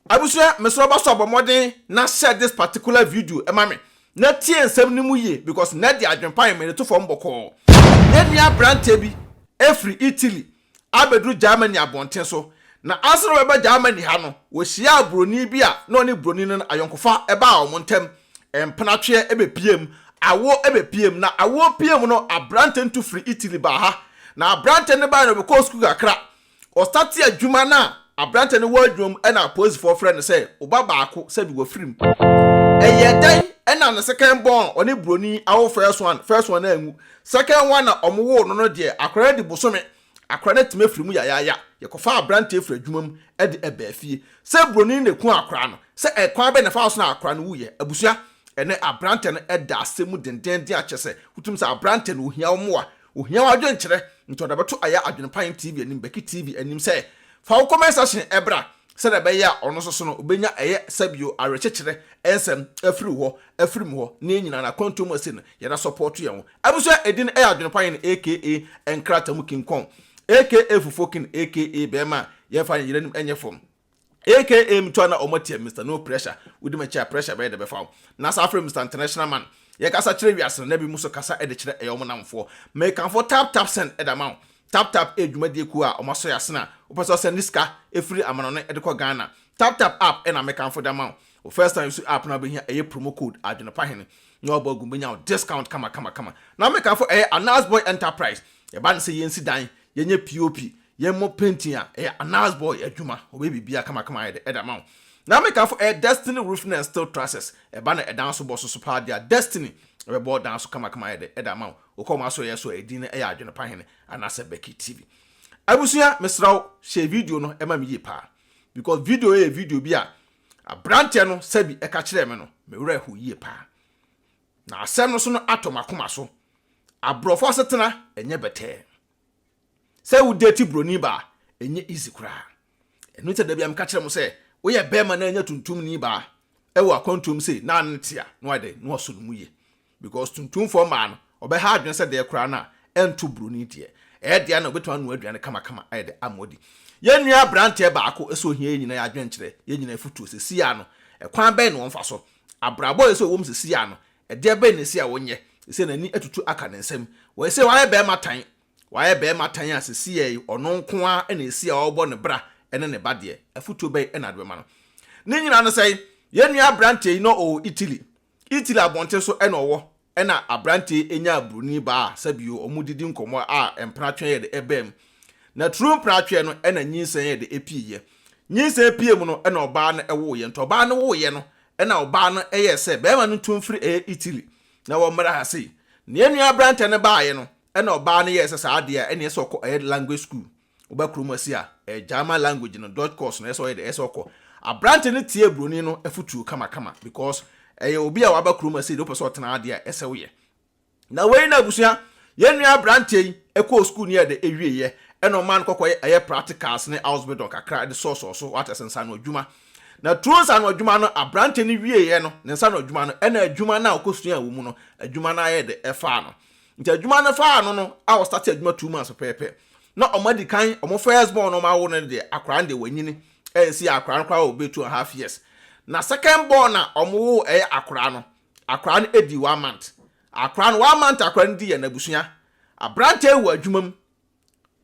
Abusua mesro ba so abomodin na share this particular video ema me na tie nsem ni mu ye because nɛarly AdwenepaheneTv to form boko ye nua brante bi efri Italy abedru Germany abonten so na asro we ba Germany ha no wo hia broni bi a na oni broni no ayonkofa eba o montem empenatwe ebepiem awo ebepiem na awo piem no abrante ntu free Italy ba ha na abrante ne ba no be ko school kakra o start adwuma na abrante ne wo adwum e na pose for friend say oba baako say bi wo film eye dan e na second born oni broni awo first one na angu second one na omwo no no de akwara di bosome akwara na time film ya ye kofa abrante free adwumam e de ebafie say broni ne ku akwara no say e kwa be na fa so na akwara no wuye abusua ene abrante no e da asemu denden de achese hutum say abrante no ohia omoa ohia wadwen kire ntoda beto aya AdwenepaheneTv anim BeckyTv anim say fa wo comment section ebra se da be ya ono so no obenya eye sabio arechekire ensem afrim ho na enyina na kwantum ase no ye na support ye ho abuso edin AdwenepaheneTv aka enkrata mu king kong aka fufokin aka bema ye fa yire nim enye fom aka mtwana omotie Mr No Pressure wudi ma chia pressure be de be fa na sa afre Mr International Man ye kasa kire wiase na bi muso kasa ede kire eyom namfo me kan for tap send edamount tap edwumadi ku a omaso yasena opeso send niska efiri amano no edeko Ghana tap app e na mekan for dama o first time use app na be hia eye promo code AdwenepaheneTv no obogu benya discount kama na mekan for Announce Boy Enterprise e ba nse yensi dan yenye POP yemmo painting a Announce Boy adwuma obebi bia kama edama na mekan for Destiny Roofing and Steel Trusses e ba na edan so boso so pa dia Destiny we board down so kama edama o koma so yeso edin AdwenepaheneTv anase BeckyTv abusuya mesraw share video no ema me pa because video bi a abrante no sabi e ka kire me no me wura hu yie pa na asem no so no atomakoma so abrofo asetena enye bete say wo date broni ba enye easy kura enu te da bi am ka kire mo say wo ye bema na enye tuntum ni ba e wo akwantum say na ntia no ade no so no mu ye because tuntum for man obe ha adwen say de kura na entu broni tie dia na obeto anu aduane kama ayede amodi ye nua brante baako eso hia nyina ya adwen kire ye nyina futu sesi ya no ekwan be no mfa so abrabo eso wom sesi ya no de be ne si a wonye se nani atutu aka ne nsem wo se waye be matan a sesi ye ono nko a na esi a obo ne bra ene ne bade afutu be na adwe ma no ne nyina no sei ye nua brante no o Italy abonte so ene owo ena abrante enya bruni ba sabio omudidi nkomo a empratwe ye de ebem na true empratwe no ena nyinsen ye de epiye nyinsen epie mu no ena oba na ewo ye nto oba na wo ye no ena oba no eye se be ma no tumfiri Italy na wo mra ha sei ne enu abrante ne ba ye no ena oba na ye se sa ade a ena ye soko language school oba kromasi a German language no dot course no ye so ye de soko abrante ne tie bruni no afutu kama because obi a waba kroma say do person tena ade a ese wo ye na we na abusua ye nua brante ekọ school ne de ewie ye eno man kokoye practicals ne ausbildung kakra de source so what sensa no adwuma na true san adwuma no abrante ne wie ye no ne nsa no adwuma no ena adwuma na okosua wo mu no adwuma na ye de efa no nti adwuma no fa no a wo start adwuma 2 months pepe na omadi kan omo first born no ma wo ne de akran de wanyini ensi akran kwa obe 2.5 years na second born na omo akra no edi 1 month akra no 1 month akra ndi ye na busua abrante wu adwumam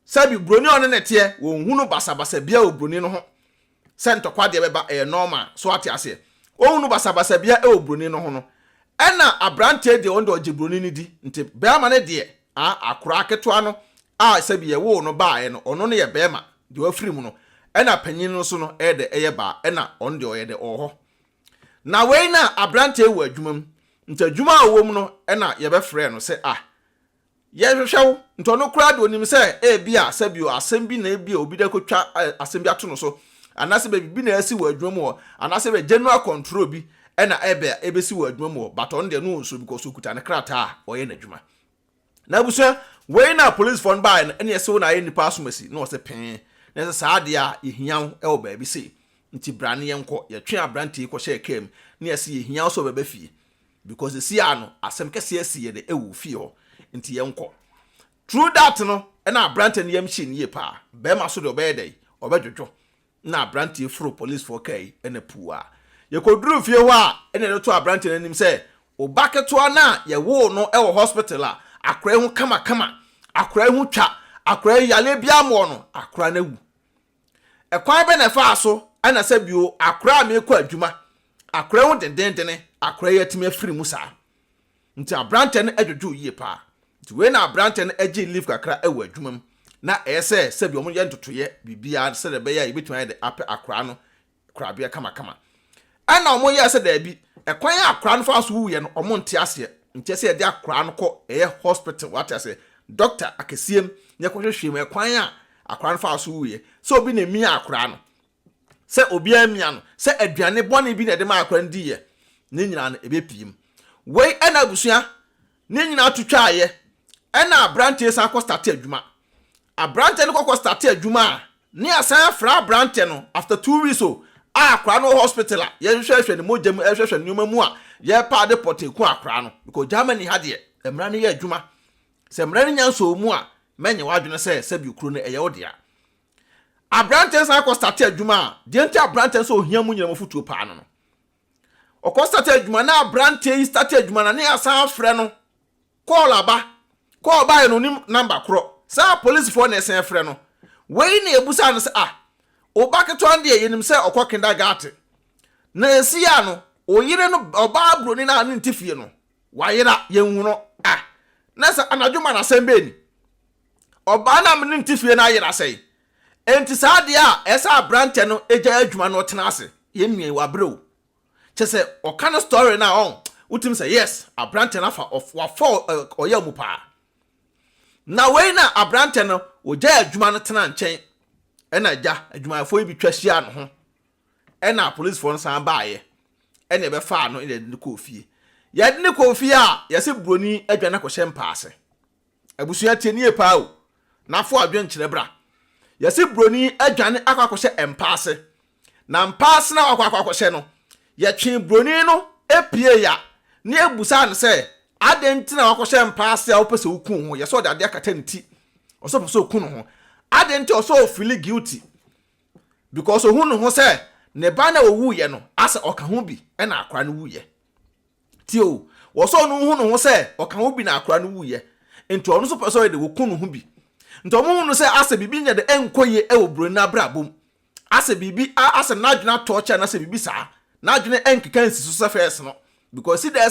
sabi broni on ne tie wo hunu basabasa bia o broni no ho sento kwa de beba normal so ate ase o hunu basabasa bia o broni no ho no ena abrante de ondo oje broni ni di nti bema ne de akra ketoa no sabi ye wo no ba no ono ne ye bema de wafiri mu no ena panyin no so no de eye ba ena on de oye de oho na we na abrante wu adwumam nti adwuma a wo mu no ena ye be frɛ no se ye hwehwew nti ono kura de onim se bia sabio asem bi na bia obi de kotwa asem bi ato no so anase be bi na asi wu adwumam wo anase be general control bi ena ebesi wu adwumam wo but on de no so because okuta ne krata oye na adwuma na buso we na police phone by ena ye se wo na ye nipa asomasi na wo se pen na saade a yehian e ba bi sei nti brane yenko ye twe abrante ko hye kem na ye se yehian so ba fie because si ano asem kese asi ye de ewu fie ho nti yenko through that no na abrante ne yam hye ne ye pa be ma so de obey dey obedwodwo na abrante fro police for kai ene puwa ye koduru fie ho a ene to abrante nanim se obaketo na ye wo no e wo hospital a akora hu kama akora hu twa akora yale bia mo no akora na wu ekwan be na fa so ana se bio akora me kwa adwuma akora hu dendendene akora yetime afiri mu saa nti abrante no adwodwo yie pa nti we na abrante no agi leave kakra ewa adwuma mu na ese se bio mo ye ntotoye bibia se de be ya ibetuma de ape akora no akora bia kama ana omo ye se da bi ekwan akora no fa so wu ye no omo nte ase nte se de akora no ko hospital what I say doctor akesiem nye ko hwehwem ekwan akora no fa so wu ye so obi na mi akora no se obi amia no se aduane bone bi na de ma akora ndi ye ne nyina no ebepiem wei ana abusua ne nyina atutwa ye ana abrante san ko start adwuma abrante no ko start adwuma ne asan fra abrante no after 2 weeks o akora no hospital a ye hwehwehwe ne mogam hwehwehwe ne nyuma mu a ye pa de poteku akora no because Germany ha de emra ne ye adwuma se emra ne nyanso mu a menye wadwene se bi okuro no eye odea abrante san ko start adwuma de enti abrante so ohia mu nyina mofutuo pa no okọ start adwuma na abrante start adwuma na ne asan frɛ no call ba no nim number kro sa police for na esen frɛ no wei na ebusa no se obaketo ande yenim se okọ kindergarten na esia no oyire no oba broni na ne ntifie no wayira yenhuno na sa anadwuma na sembe ni oba na me ntifie na ayira sei enti sa de a esa abrante no eja adwuma no tena ase yenwie wabreo chese okana story na on utim say yes abrante na fa of wa for oya mu pa na we na abrante no oja adwuma no tena nchen ena ja adwuma fo bi twahia no ho ena police for san baaye ena be fa no ina de kofie ya de kofie a yese broni adwana ko hye mpaase abusua tienie pa o na fo adwen kire bra yese broni adwane akwa hye empaase na mpaase na akwa hye no ye twen broni no epie ya ne ebusa ne se adentina akwa hye mpaase a opese ukun ho yese odade akata nti osoposo okun ho adenti oso feel guilty because ohunu ho se ne ba na owu ye no ase oka ho bi e na akwa no wu ye tio woso no hunu ho se oka ho bi na akwa no wu ye enti onu so person de wokunu ho bi enti omu hunu se ase bibi nya de enkoye e obro na brabom ase bibi ase na adwena torture na se bibi saa na adwene enkeka nsiso se first no because see there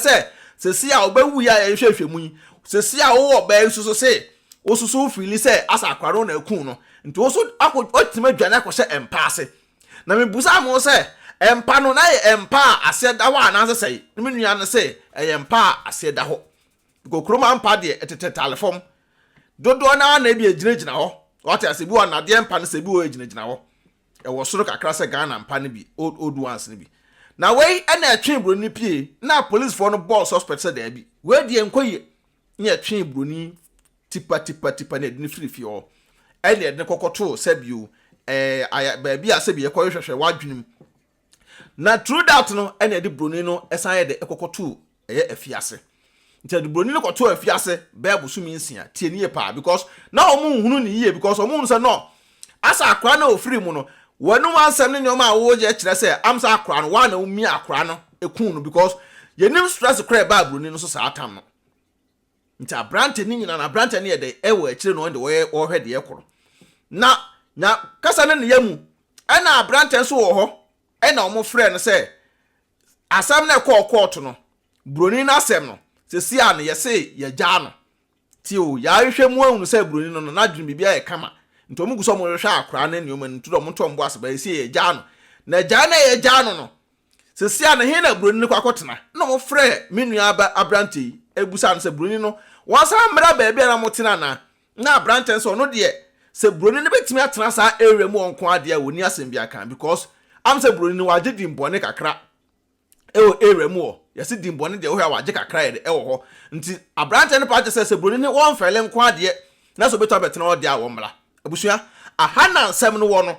se si a obawu ya ye hwehwe mu se si a wo oba nsuso se osusu fili se asa akwaro na ekun no nti oso otima dwane akɔhye empaase na mebusa mo se empa no na ye empa aseda wa na se sei me nua no se empa aseda ho kokroma empa de etete telefom dodo na bi agina ho what ase bi wa na de empa no se bi wo agina ho e wo soro kakra se Ghana empa no bi old ones no bi na wei na etwe broni pie na police for no boss suspect se da bi we de enkoye na etwe broni tipa na edini frifie o ene edini kokoto sabio ba bia sabie ko hwehwe wadwenim na true that no ene edi broni no esan ye de kokoto afiase nti edi broni no koto afiase ba busumi nsia tie nie pa because na omu hunu ni yie because omu nse no asa akra na ofiri mu no wanu ansem ne nyoma wo je kire se amsa akra no wa na umi akra no ekun no because yenim stress kra ba broni no so sa atam no nti abrante ni nyina na abrante ne de ewo akire no de wo hwede ekoro na nya kasa ne yamu ana abrante nso wo ho ena omo frɛ no se asam na court no broni na asem no se si a ne yese ya gya no ti o ya hwehwe mu anu se broni no na dwene bibia ye kama nti omo guso mo hwehwe akora na nioma nti do mo ntombo aseba yesi ye gya no na gya na ye gya no no se si a ne he na broni no kwakotena na mo frɛ menu abrante ebusa no se broni no wasa mra ba bia na motena na abrante so no de se broni no betimi atena sa area mu onko ade a woni asem bia kan because am se broni no waje dimbone kakra ewo area mu o yesi dimbone de wo ya waje kakra ye de ewo ho nti abrante no pa se broni no won fele nko ade na so beto betena ode a wo mra abusua aha na nsem no wo no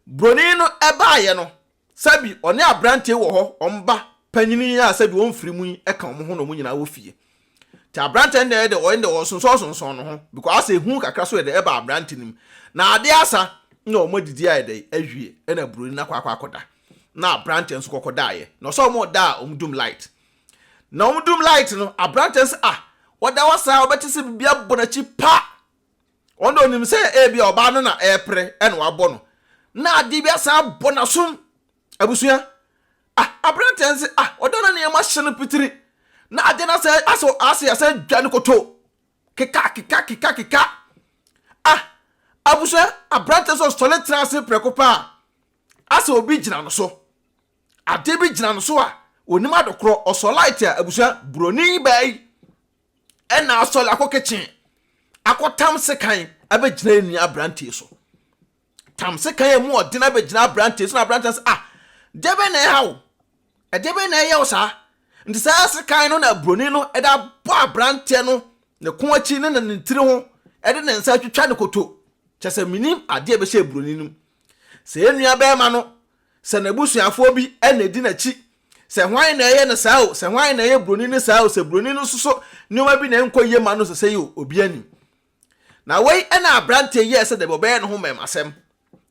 broni no eba ye no sabi one abrante wo ho omba panyini ya sabi won firi mu e kan mo ho no mu nyina wo fie ta abrante de o ende o sonson no ho because asa hu kakra so de eba abrante nim na ade asa no modidi ayde ahwie na broni na kwakoda na abrante nso kokodaye no so mo da omdum light na omdum light no abrante nso wada wasa obetese bibia bonachi pa ondo nim se bia oba no na epre na wabo no na ade bia sa bonasum abusua abrante nso odona ne ma hye no pitiri na ade na se ase dwane koto kika abusua abrante nso stole trase prekopa ase obi gina no so ade bi gina no so onim adokro oso light abusua broni bai ena asol akokechen akotam sekan abegina eni abrante so tam sekan mu odina abegina abrante so na abrante so debe na hawo debe na yawo sa nti sa sekan no na broni no eda bo abrante no ne ko achi ne na ntiri ho ede ne nsa twetwa ne koto chese minim ade be she broni no se enua be ma no se na busuafo bi ena di na chi se hwan na eye ne sao se hwan na eye broni ne sao se broni no soso nyoma bi na enkoye ma no se yo obi ani na wei ena abrante ye se de bobe no ho memasem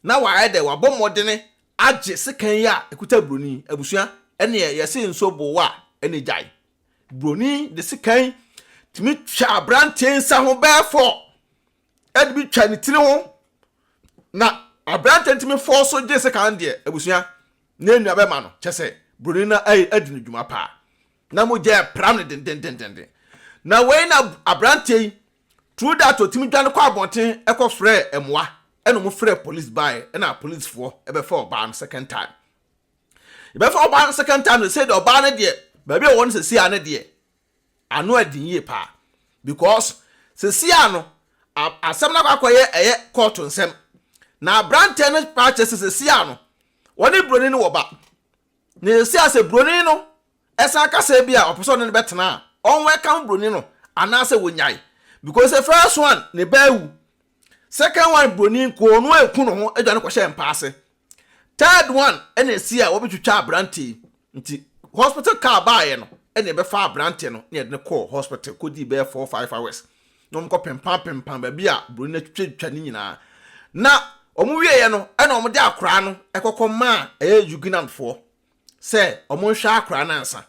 na wa ede wa bomodene age sekan ya ekuta broni abusua ene ye se nso bo wa ene jai broni de sekan timi twa abrante nsa ho befo ede bi twa ne tiri ho na abrante timi forso je sekan de abusua na enua be ma no chese broni na adi no dwuma pa na mo je pram ne den na we na abrante true that otimi dwane kwa abonten ekofre emwa eno mo frɛ police by na police for ebe for oba no second time ebe for oba no second time say the oba no de ba bi won se sia no de ano adinye pa because se sia no asem na kwakoye eye court nsem na abrante no purchase se sia no woni broni no wo ba ne sia se broni no esa ka se bia oposo no betena on welcome broni no anase wonyai because the first one ne bawu second one broni ko no eku no ho adwane ko hye mpaase third one ene sia wo betwitwa abrante nti hospital car baaye no ene be fa abrante no ne de call hospital kodi be 4-5 hours no mko pempam ba bia broni na twitwa ni nyina na omu wieye no ene omu de akora no ekokoma yuginamfo se omu hwa akora na ansa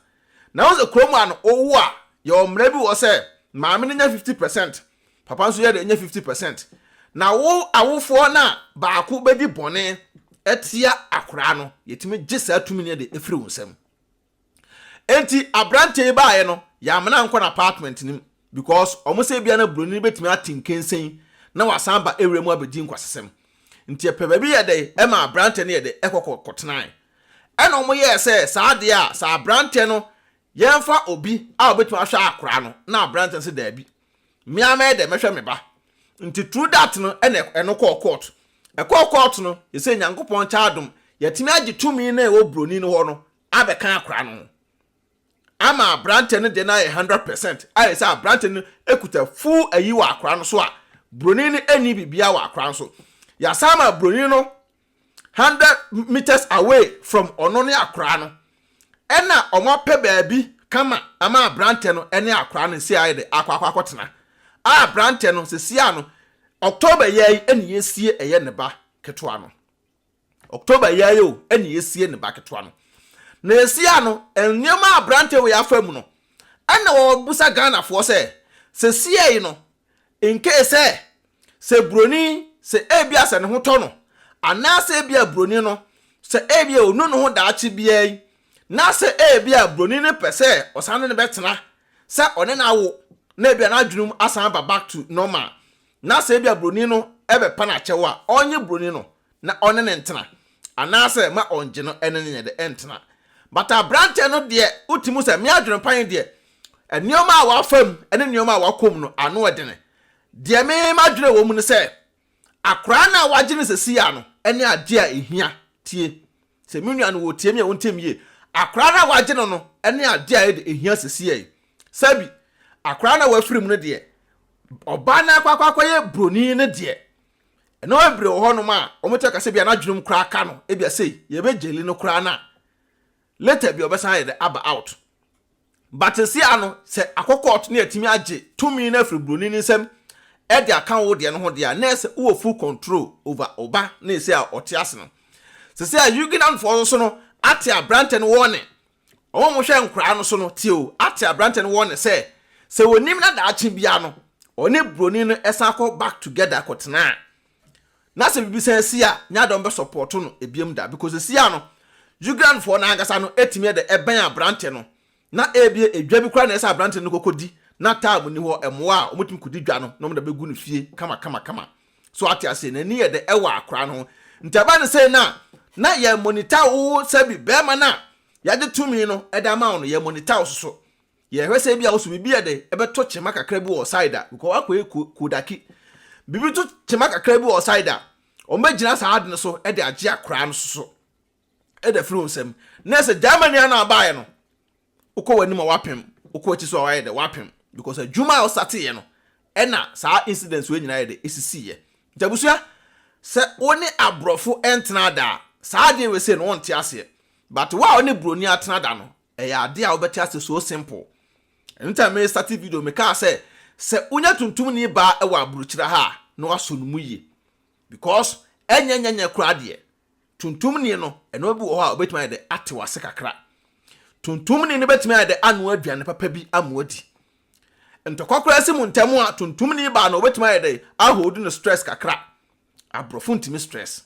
na wo ze kromu ano owu a ye omra bi wo se maame nya 50%, papa nso ye de nya 50%. Na wo awofo na baako bedi bone etia akora no yetimi gisa atumi ne de efiri wonsam. Enti abrante baaye no ya mena nkɔ na apartment nim because omo se bia na broni betimi atinkensen na wasamba ewremu abedi nkwasesem. Nti epeba bi ye de e ma abrante ne ye de ekokɔtenan. Ɛna omo ye se saa de a saa abrante no yemfa obi a obetumi ahwa akora no na abrante se da bi miama de mehwe me ba nti true that no eno court court no yese nyankopon cha adom yetimi agi tumi na e broni no ho no abeka akora no ama abrante no de na 100% ayi say abrante no ekuta full ayi wa akora no so a broni no eni bibia wa akora so ya sama broni no 100 meters away from ono ne akora no ena omo pe baabi kama ama abrante no ene akora no si ayi de akwakotena abrante no se sia no October yai eni yesie eye ne ba ketwa no October yai o eni yesie ne ba ketwa no na yesia no enyema abrante we afamu no ena wo busa Ghana fo se sie no in case se broni se ebia se ne ho to no ana se ebia broni no se ebia onu no ho daachi bia na se ebia broni ne pese osane ne betena se one na wo na ebia na adwunum asan ba back to normal na se ebia broni no ebe pa na chewa onye broni no na one ne ntena ana se ma onje no ene ne de entena but abrante no de utimu se me adwun pan de enioma a wafam ene enioma a wakom no ano edene de me madwure wo mu ne se akora na wagene se sia no ene ade a ehia tie se menua no wo tie me a wontem ye akora na wagene no ene ade a ehia se sia yi sabi akora na wafirim no de oba na kwakwakoye broni ne de eno ebre ho no ma omote kase bia na dwunum kra aka no e bia sei ye be jeli no kra na later bi obesan ye de aba out but sia no se akokot na atimi age tumi na afri broni ni nsem e de aka wo de no ho de na se wo full control over oba na ese a otiase no se a Ugandan for so no ate abrante no wone o mo hwe nkra no so no tio ate abrante no wone se wonim na da ache bia no one broni no esako back together kotena na se bibi se sia nya don be support no ebiem da because sia no Ugandan for na angasa no etime de eben abrante no na ebie edwa bi kra na esa abrante no kokodi na tab ni ho emoa omutim kudi dwa no no da begu no fie kama so ate ase na ni ye de ewa akra no ntaba ne se na ye monitor wo sabi be ma na ya de tumi no eda ma no ye monitor so ye hwese bia wo so bibi ye de ebeto chema kakra bi wo side because akwa kodaki bibi to chema kakra bi wo side o magina sa ade so e de age akra no so e de free nsem na se Germany na abaye no ukọ wani ma wapem ukọ chi so wa de wapem because adwuma o start ye no e na sa incidents we nyina ye de esisi ye ntabusua se woni abrofo entena da sa de we say no wonte ase but wa oni broni atena da no e ya de a obeti ase so simple anytime me start video me ka say se unya tuntum ni ba e wa abruchira ha no aso no muye because enya kura de tuntum ni no e no bi wo ha obetuma de ate wase kakra tuntum ni ne betuma de anu aduane papa bi amuadi ntokokora si muntamu a tuntum ni ba no obetuma de ahodu no stress kakra abrofo ntimi stress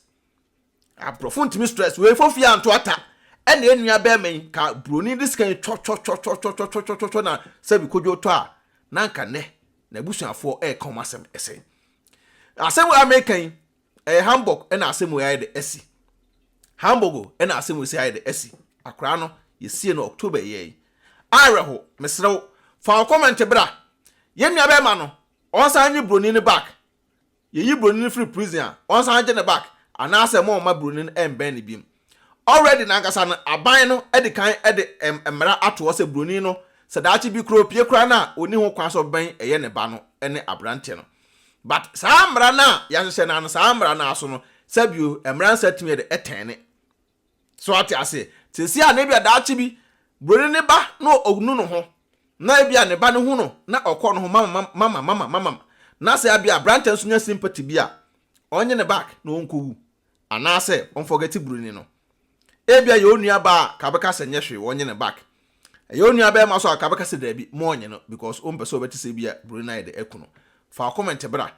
we fofia anto ata ene enua be men ka broni dis kan cho na sabi kojo to a na nka ne na busuafo e ka masem ese asem American Hamburg ena asem we ya de esi Hamburg ena asem we ya de esi akra no yesie no October ye areho mesrew fa comment bra ye nua be ma no onsan nyi broni ni back ye yi broni ni free prison onsan je ne back anase mo ma broni ni emben ni bim already na ngasa no aban no edikan emra ato se broni no se daachi bi kro pie kra na oni ho kwan so ben eye ne ba no ene abrante no but sa mra na ya hye na no sa mra na aso no sabio emra setime de etene so ati ase tesi a na bia daachi bi broni ne ba no ogunu no ho na bia ne ba ne hu no na okọ no ho mama na se abia abrante nso nya sympathy bia onye ne back na onkowu anase on forget broni no ebia ye onua ba ka beka se nyehwe wonye ne back ye onua ba ma so ka beka se dabi mo onye no because on pese obeti se bia broni de ekuno fa comment bra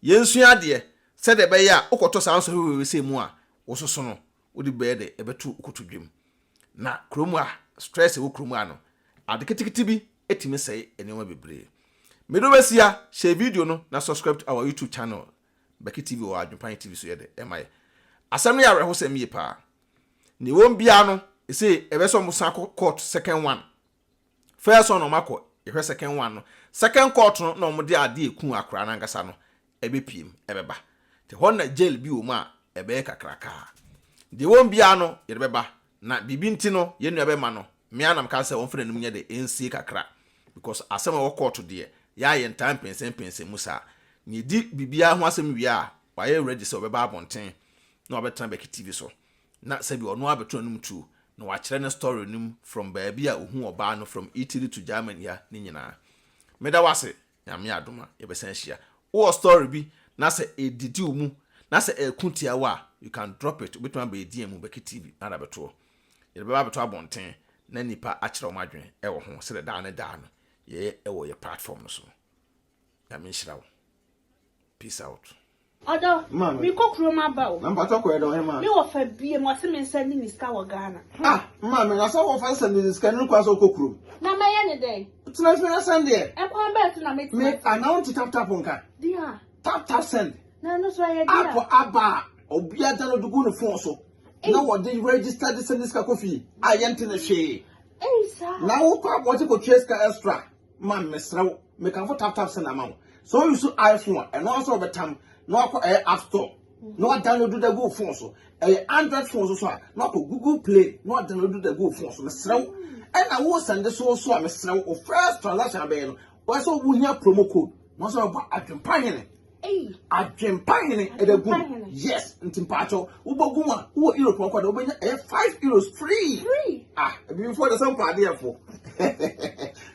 ye nsua de se de be ya ukoto sanso we se mu a wososo no odi be de ebetu ukotodwem na kromu a stress wo kromu ano adeketikiti bi etimi sei enema bebre medo besia share video no na subscribe to our YouTube channel BeckyTv AdwenepaheneTv so ye de emai asem ya reho se mi pa ni won bia no ese ebeso musa court second one first one no mako ehwe second one no second court no na omde ade eku akra na ngasa no ebepiem ebeba te hon na jail bi o ma ebe kakraka de won bia no ye beba na bibinti no ye nua be ma no me anam ka se won fere num nye de ensie kakra because asem wo court de ya ye ntan pensen musa ni di bibia ho asem wi a wa ye ready se obeba abonten na obetan BeckyTv so na sabi ono abeto num tu na wa kire ne story num from baby a ohu oba no from Italy to Germany ya ni nyina meda wase nyame adoma ye besan hia wo story bi na se edidi omu na se ekuntia wa you can drop it between be DM mu BeckyTv na da beto ye be ba beto abonten na nipa a kire o madwen e wo ho se da no ye e wo ye platform no so nyame hira wo peace out. Odo, mi ko kroma ba o. Na mpato ko edo he ma. Mi wo fa bie mo se me send ni ska wo Ghana. Ma me na so wo fa send ni ska ni kwa so ko krom. Na me ye ne den. Tuna fi na send e. E kwa ba tu na me ti. Me announce tap nka. Dia. Tap send. Na no so ye dia. Apo aba obia da no dugu no phone so. Na wo dey register the send ska kofi. Ayente na hwe. Sa. Na wo kwa mo ti ko trace extra. Ma me srew. Me kan for tap send amount. So you so iPhone and also betam no akọ App Store no download the go phone so Android phone so no akọ Google Play no download the go phone so mesrew and I will send so a mesrew o first transaction be no we so wo hia promo code no so ba adwempahene adwempahene e da gu yes ntimpacho wo bogu ma wo Europe ko da wo benya €5 free before the some party for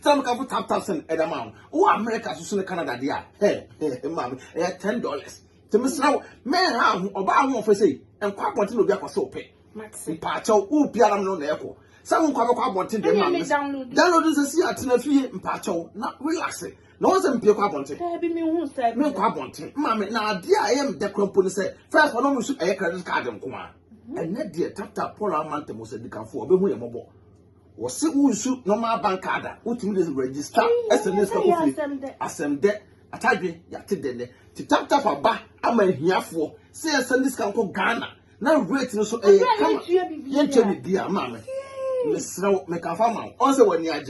Some can put tap send at amount. Oh, America to soon Canada, dear. Hey, mammy, $10. To Miss Now, man, how about one for say, and quite wanting to be a so pay. Pacho, who piano no echo. Some come up wanting them. Download is a sea at a fee in Pacho, not relaxing. No one's in Pio Quabonte. No Quabonte. Mammy, now, dear, I am the company say, first one almost a credit card and Kuma. And that dear tap Polar Mountain was a decam for a way mobile. Was sit who shoot no more bank card, which means register SMS Asɛm debt. I tell you, to tap a back, I'm a here for, say a Sunday can call Ghana. Now, rating so a come, you dear mammy. Miss Snow, make a farmer. Also, when you are and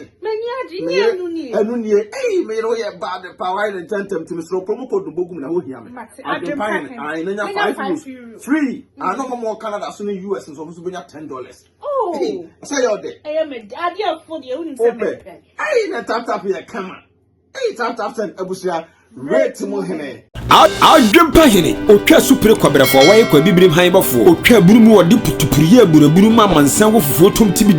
Nunia, eh, made all your bad power and gentlemen to Miss Promo to Bogum and William. I know 5 free. I know more Canada soon in US and so bring up $10. Oh, say all day. I am a daddy for the only open. I ain't a tap here, come on. Hey, tap send Abusia, red to Mohene. Adwenpahene otwa supre kwabra fo waye kwa bibrim han bafo otwa burumu wode putupurie buraburu ma mansan wo fufuo tom tibi